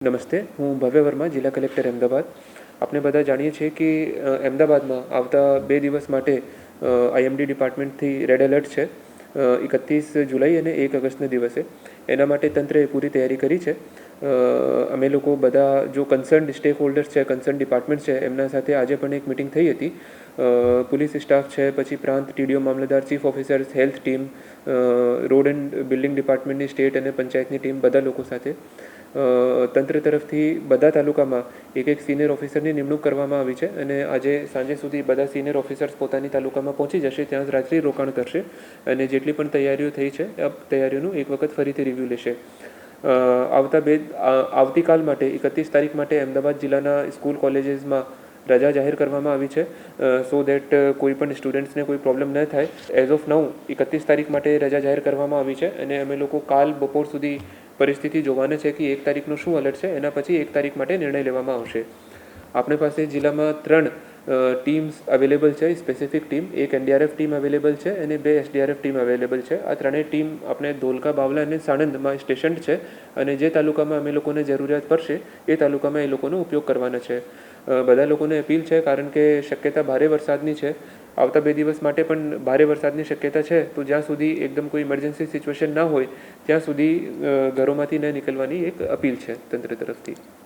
નમસ્તે, હું ભવ્ય વર્મા, જિલ્લા કલેક્ટર અમદાવાદ. આપણે બધા જાણીએ છીએ કે અમદાવાદમાં આવતા 2 દિવસ માટે આઈએમડી ડિપાર્ટમેન્ટથી રેડ એલર્ટ છે, 31 જુલાઈ અને 1 ઓગસ્ટના દિવસે. એના માટે તંત્રએ પૂરી તૈયારી કરી છે. અમે લોકો બધા જો કન્સર્ન સ્ટેક હોલ્ડર્સ છે, કન્સર્ન ડિપાર્ટમેન્ટ છે, એમના સાથે આજે પણ એક મિટિંગ થઈ હતી. પોલીસ સ્ટાફ છે, પછી પ્રાંત ટીડીઓ મામલતદાર, chief officers, health team, road and building ડિપાર્ટમેન્ટની સ્ટેટ અને પંચાયતની ટીમ, બધા લોકો સાથે તંત્ર તરફથી બધા તાલુકામાં એક સિનિયર ઓફિસરની નિમણૂક કરવામાં આવી છે અને આજે સાંજે સુધી બધા સિનિયર ઓફિસર્સ પોતાની તાલુકામાં પહોંચી જશે, ત્યાં જ રાત્રિ રોકાણ કરશે અને જેટલી પણ તૈયારીઓ થઈ છે આ તૈયારીઓનું એક વખત ફરીથી રિવ્યૂ લેશે. આવતીકાલ માટે 31 તારીખ માટે અમદાવાદ જિલ્લાના સ્કૂલ કોલેજીસમાં રજા જાહેર કરવામાં આવી છે, સો દેટ કોઈ પણ સ્ટુડન્ટ્સને કોઈ પ્રોબ્લેમ ન થાય. એઝ ઓફ નાઉ 31 તારીખ માટે રજા જાહેર કરવામાં આવી છે અને અમે લોકો કાલ બપોર સુધી પરિસ્થિતિ જોવાના છે કે 1 તારીખનું શું એલર્ટ છે, એના પછી 1 તારીખ માટે નિર્ણય લેવામાં આવશે. આપણી પાસે જિલ્લામાં 3 ટીમ્સ અવેલેબલ છે, સ્પેસિફિક ટીમ. એક એનડીઆરએફ ટીમ અવેલેબલ છે અને 2 એસડીઆરએફ ટીમ અવેલેબલ છે. આ ત્રણેય ટીમ આપણે ધોલકા, બાવલા અને સાણંદમાં સ્ટેશન્ડ છે અને જે તાલુકામાં અમે લોકોને જરૂરિયાત પડશે એ તાલુકામાં એ લોકોનો ઉપયોગ કરવાના છે. બધા લોકોને અપીલ છે, કારણ કે શક્યતા ભારે વરસાદની છે. આવતા 2 દિવસ માટે પણ ભારે વરસાદની શક્યતા છે, તો જ્યાં સુધી એકદમ કોઈ ઇમરજન્સી સિચ્યુએશન ના હોય ત્યાં સુધી ઘરોમાંથી ન નીકળવાની એક અપીલ છે તંત્ર તરફથી.